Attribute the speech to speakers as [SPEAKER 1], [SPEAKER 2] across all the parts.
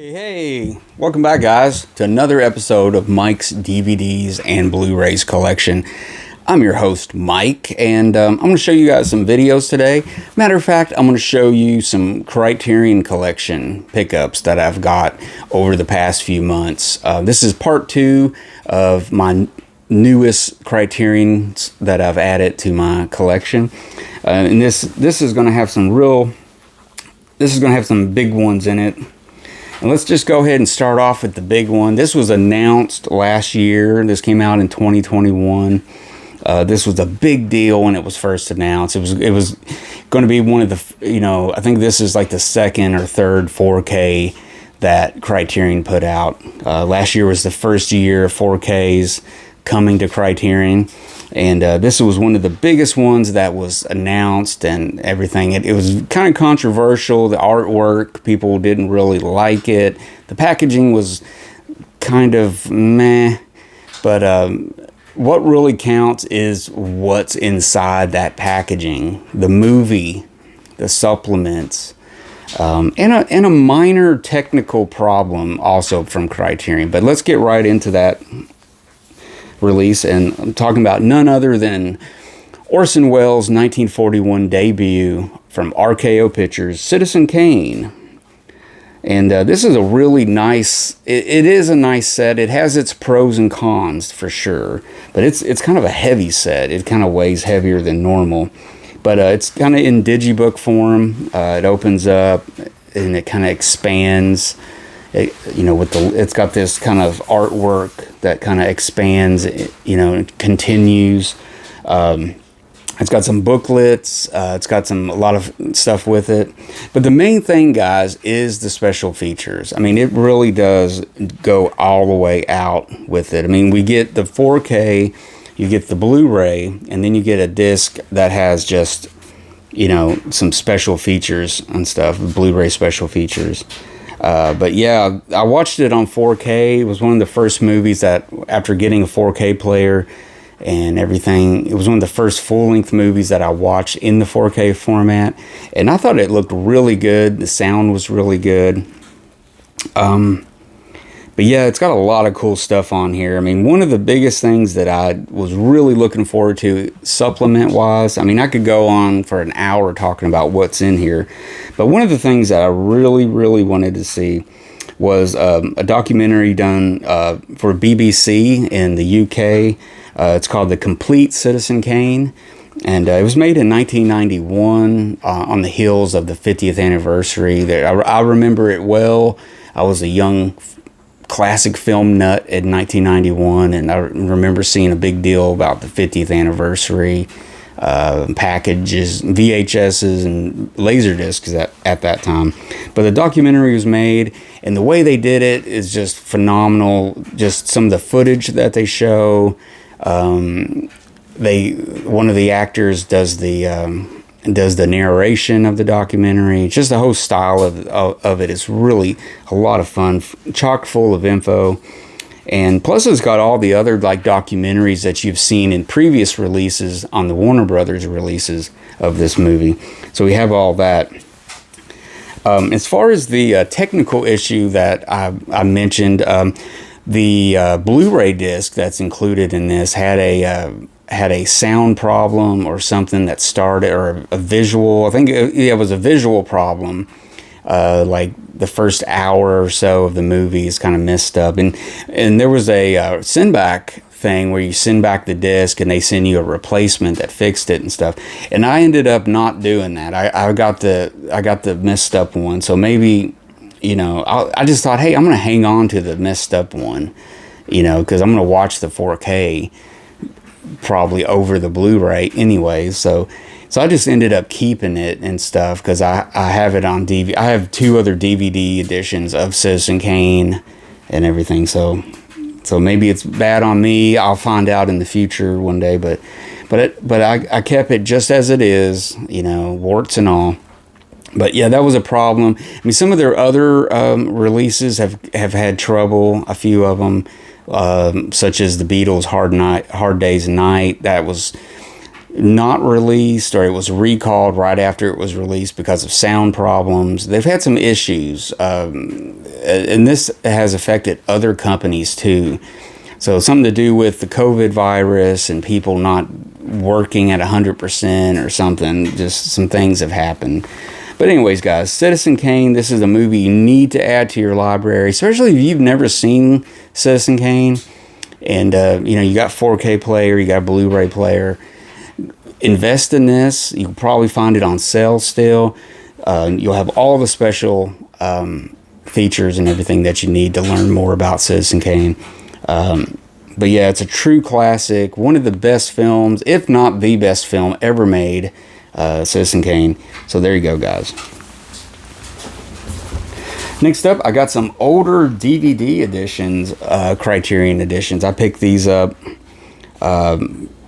[SPEAKER 1] Hey, welcome back, guys, to another episode of Mike's DVDs and Blu-rays collection. I'm your host, Mike, and I'm going to show you guys some videos today. Matter of fact, I'm going to show you some Criterion collection pickups that I've got over the past few months. This is part 2 of my newest Criterions that I've added to my collection. And this is going to have some big ones in it. And let's just go ahead and start off with the big one. This was announced last year. This came out in 2021. This was a big deal when it was first announced. It was going to be one of the, I think this is like the second or third 4K that Criterion put out. Last year was the first year of 4Ks coming to Criterion. And this was one of the biggest ones that was announced and everything. It was kind of controversial. The artwork, people didn't really like it. The packaging was kind of meh. But what really counts is what's inside that packaging. The movie, the supplements, and a minor technical problem also from Criterion. But let's get right into that release, and I'm talking about none other than Orson Welles' 1941 debut from RKO Pictures, Citizen Kane. And this is a really nice, it is a nice set. It has its pros and cons for sure, but it's kind of a heavy set. It kind of weighs heavier than normal, but it's kind of in digibook form. It opens up and it kind of expands. It's got this kind of artwork that kind of expands, and continues. It's got some booklets. It's got a lot of stuff with it. But the main thing, guys, is the special features. I mean, it really does go all the way out with it. I mean, we get the 4K, you get the Blu-ray, and then you get a disc that has just, some special features and stuff, Blu-ray special features. But yeah, I watched it on 4K. It was one of the first movies that, after getting a 4K player and everything, it was one of the first full-length movies that I watched in the 4K format. And I thought it looked really good. The sound was really good. But yeah, it's got a lot of cool stuff on here. I mean, one of the biggest things that I was really looking forward to supplement-wise, I mean, I could go on for an hour talking about what's in here. But one of the things that I really, really wanted to see was a documentary done for BBC in the UK. It's called The Complete Citizen Kane. And it was made in 1991 on the heels of the 50th anniversary. I remember it well. I was a young classic film nut in 1991, and I remember seeing a big deal about the 50th anniversary packages, VHSs, and Laserdiscs at that time. But the documentary was made, and the way they did it is just phenomenal. Just some of the footage that they show. One of the actors does the narration of the documentary. Just the whole style of it is really a lot of fun, chock full of info. And plus it's got all the other documentaries that you've seen in previous releases on the Warner Brothers releases of this movie. So we have all that. As far as the technical issue that I mentioned, the Blu-ray disc that's included in this had a sound problem or something that started, or a visual. I think it was a visual problem. Like the first hour or so of the movie is kind of messed up, and there was a send back thing where you send back the disc and they send you a replacement that fixed it and stuff. And I ended up not doing that. I got the messed up one. So maybe, I just thought, hey, I'm gonna hang on to the messed up one, because I'm gonna watch the 4K probably over the Blu-ray anyway. So I just ended up keeping it and stuff, because I have it on DVD. I have 2 other DVD editions of Citizen Kane and everything. So maybe it's bad on me. I'll find out in the future one day. But I kept it just as it is, warts and all. But yeah, that was a problem. I mean, some of their other releases have had trouble. A few of them, such as the Beatles' Hard Day's Night. That was not released, or it was recalled right after it was released because of sound problems. They've had some issues, and this has affected other companies too. So something to do with the COVID virus and people not working at 100% or something. Just some things have happened. But anyways, guys, Citizen Kane, this is a movie you need to add to your library, especially if you've never seen Citizen Kane. And, you got 4K player, you got a Blu-ray player. Invest in this. You'll probably find it on sale still. You'll have all the special features and everything that you need to learn more about Citizen Kane. But yeah, it's a true classic. One of the best films, if not the best film ever made, Citizen Kane. So there you go, guys. Next up, I got some older DVD editions, Criterion editions. I picked these up.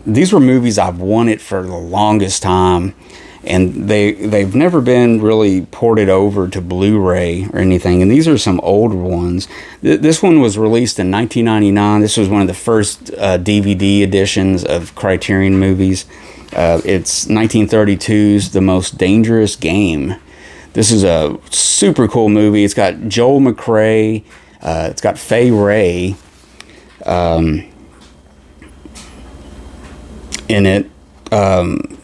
[SPEAKER 1] These were movies I've wanted for the longest time, and they've never been really ported over to Blu-ray or anything. And these are some older ones. This one was released in 1999. This was one of the first DVD editions of Criterion movies. It's 1932's The Most Dangerous Game. This is a super cool movie. It's got Joel McCrea. It's got Fay Wray in it.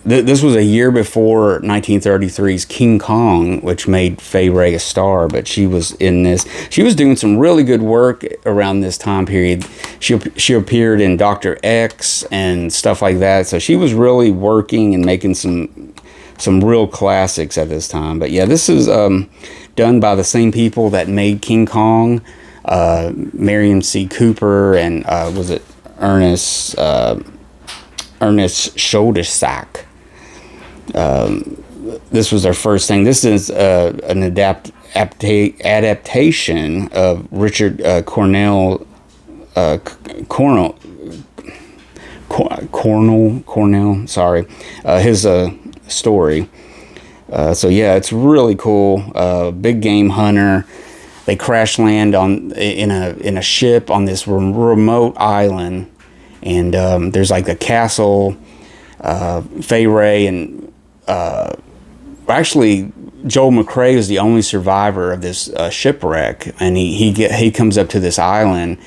[SPEAKER 1] This was a year before 1933's King Kong, which made Fay Wray a star, but she was in this. She was doing some really good work around this time period. She appeared in Dr. X and stuff like that, so she was really working and making some real classics at this time. But yeah, this is done by the same people that made King Kong, Miriam C. Cooper, and was it Ernest Schoedsack. This was their first thing. This is an adaptation of Richard Cornell. Sorry, his story. So yeah, it's really cool. Big game hunter. They crash land in a ship on this remote island, and there's like a castle. Fay Wray and actually Joel McCrea is the only survivor of this shipwreck, and he comes up to this island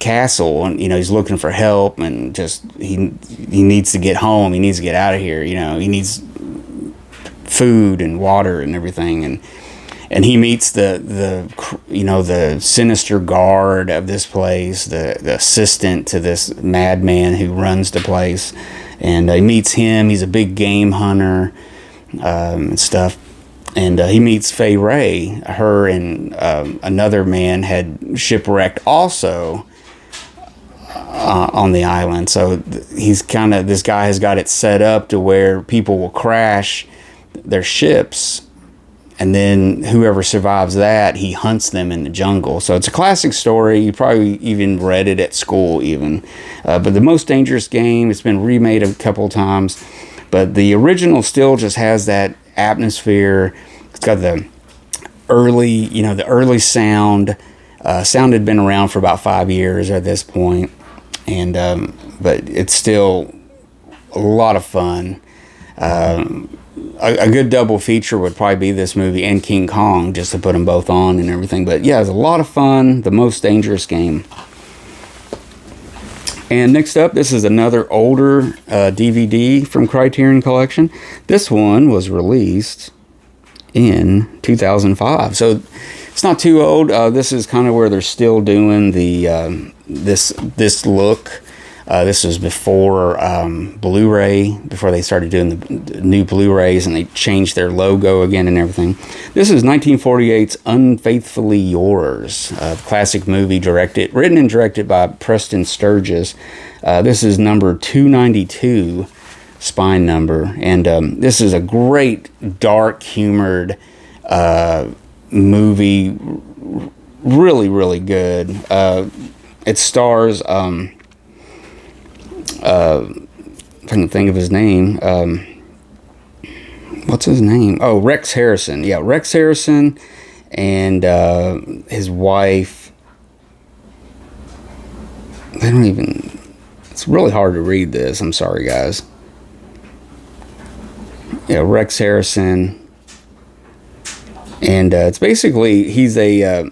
[SPEAKER 1] castle, and he's looking for help, and just he needs to get home. He needs to get out of here. He needs food and water and everything, and he meets the sinister guard of this place, the assistant to this madman who runs the place, and he meets him. He's a big game hunter and stuff, and he meets Fay Wray. Her and another man had shipwrecked also on the island. So this guy has got it set up to where people will crash their ships, and then whoever survives that, he hunts them in the jungle. So it's a classic story. You probably even read it at school even. But The Most Dangerous Game, it's been remade a couple of times, but the original still just has that atmosphere. It's got the early sound. Sound had been around for about 5 years at this point, and but it's still a lot of fun. A good double feature would probably be this movie and King Kong, just to put them both on and everything. But yeah, it's a lot of fun. The Most Dangerous Game. And next up, this is another older DVD from Criterion Collection. This one was released in 2005, so it's not too old. This is kind of where they're still doing the this look. This was before Blu-ray, before they started doing the new Blu-rays, and they changed their logo again and everything. This is 1948's Unfaithfully Yours, a classic movie written and directed by Preston Sturges. This is number 292, spine number, and this is a great, dark, humored movie. Really, really good. It stars... if I can think of his name, what's his name? Oh, Rex Harrison. Yeah, Rex Harrison and his wife. It's really hard to read this. I'm sorry, guys. Rex Harrison. And it's basically he's a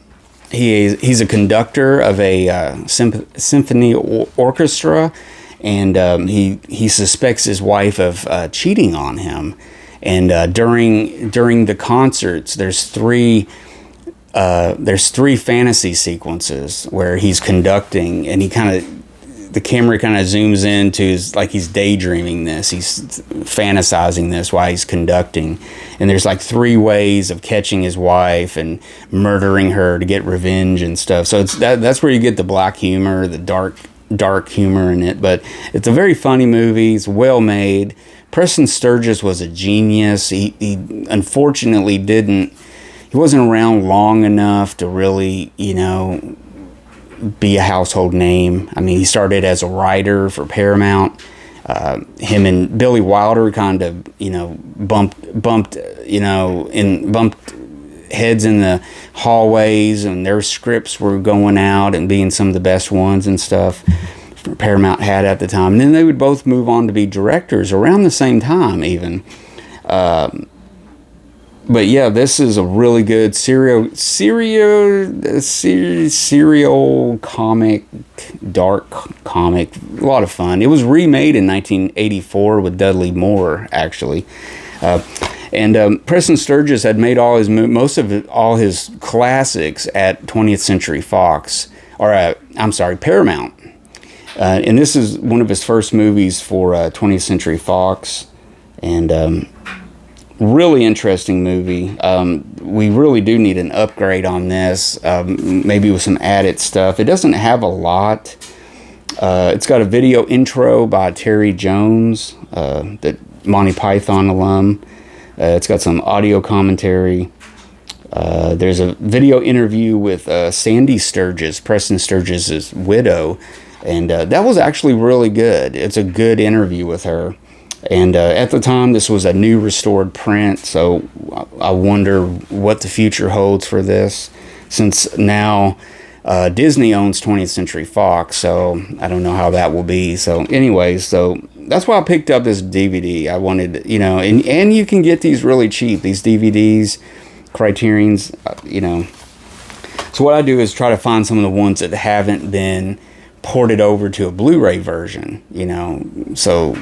[SPEAKER 1] conductor of a symphony orchestra, and he suspects his wife of cheating on him. And during the concerts, there's three fantasy sequences where he's conducting, and the camera kind of zooms into he's daydreaming this. He's fantasizing this while he's conducting. And there's like 3 ways of catching his wife and murdering her to get revenge and stuff. So that's where you get the black humor, the dark humor in it. But it's a very funny movie. It's well made. Preston Sturges was a genius. He unfortunately he wasn't around long enough to really, be a household name. I mean, he started as a writer for Paramount. Him and Billy Wilder kind of, bumped heads in the hallways, and their scripts were going out and being some of the best ones and stuff Paramount had at the time. And then they would both move on to be directors around the same time, even. But yeah, this is a really good serial comic, dark comic. A lot of fun. It was remade in 1984 with Dudley Moore, actually. And Preston Sturges had made all his classics at 20th Century Fox, Paramount. And this is one of his first movies for 20th Century Fox, and really interesting movie. We really do need an upgrade on this, maybe with some added stuff. It doesn't have a lot. It's got a video intro by Terry Jones, the Monty Python alum. It's got some audio commentary. There's a video interview with Sandy Sturgis, Preston Sturges' widow, and that was actually really good. It's a good interview with her. And at the time, this was a new restored print, so I wonder what the future holds for this, since now Disney owns 20th Century Fox, so I don't know how that will be. So anyways, so that's why I picked up this DVD. I wanted, and you can get these really cheap, these DVDs, Criterions, So what I do is try to find some of the ones that haven't been ported over to a Blu-ray version, so...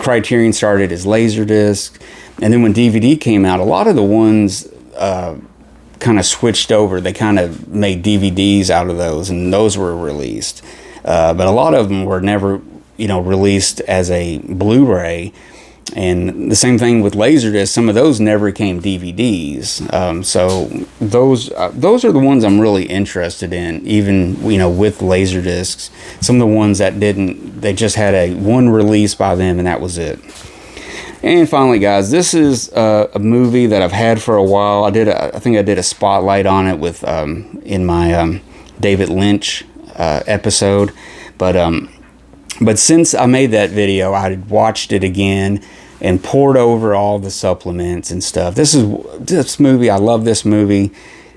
[SPEAKER 1] Criterion started as Laserdisc, and then when DVD came out, a lot of the ones kind of switched over. They kind of made DVDs out of those, and those were released. But a lot of them were never, released as a Blu-ray. And the same thing with Laserdisc. Some of those never came DVDs. So those are the ones I'm really interested in, even, with Laserdiscs. Some of the ones that didn't, they just had one release by them, and that was it. And finally, guys, this is a movie that I've had for a while. I think I did a spotlight on it with in my David Lynch episode. But since I made that video, I had watched it again and poured over all the supplements and stuff. This movie, I love this movie.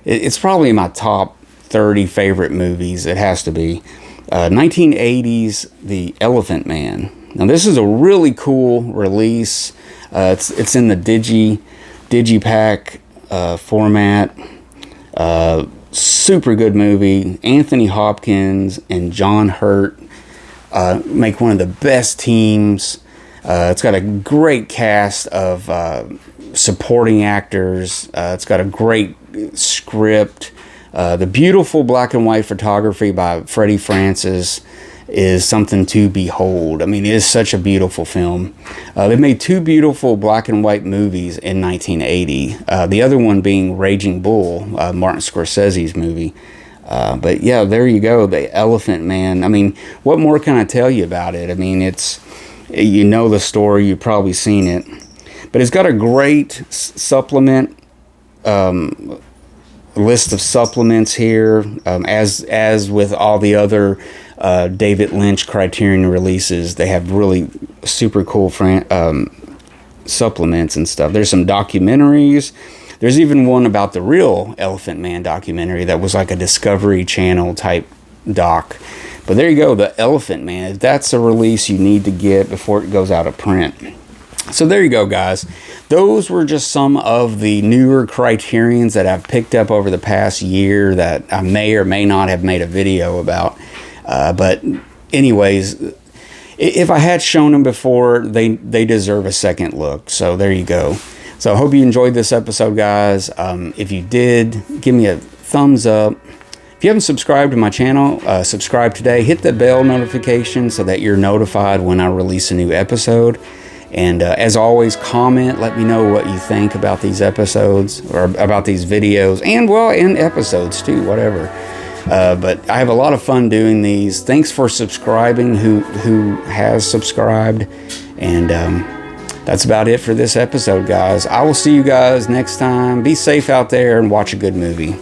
[SPEAKER 1] It's probably my top 30 favorite movies. It has to be. 1980s, The Elephant Man. Now, this is a really cool release. It's in the Digipack format. Super good movie. Anthony Hopkins and John Hurt make one of the best teams. It's got a great cast of supporting actors. It's got a great script. The beautiful black and white photography by Freddie Francis is something to behold. I mean, it is such a beautiful film. They made 2 beautiful black and white movies in 1980. The other one being Raging Bull, Martin Scorsese's movie. But yeah, there you go, The Elephant Man. I mean, what more can I tell you about it? I mean, the story, you've probably seen it. But it's got a great supplement, list of supplements here, as with all the other David Lynch Criterion releases. They have really super cool supplements and stuff. There's some documentaries. There's even one about the real Elephant Man documentary that was like a Discovery Channel type doc. But there you go, The Elephant Man. That's a release you need to get before it goes out of print. So there you go, guys. Those were just some of the newer Criterions that I've picked up over the past year that I may or may not have made a video about. But anyways, if I had shown them before, they deserve a second look. So there you go. So I hope you enjoyed this episode, guys. If you did, give me a thumbs up. If you haven't subscribed to my channel, subscribe today. Hit the bell notification so that you're notified when I release a new episode. And as always, comment. Let me know what you think about these episodes or about these videos, and well, and episodes too, whatever. But I have a lot of fun doing these. Thanks for subscribing who has subscribed. And that's about it for this episode, guys. I will see you guys next time. Be safe out there and watch a good movie.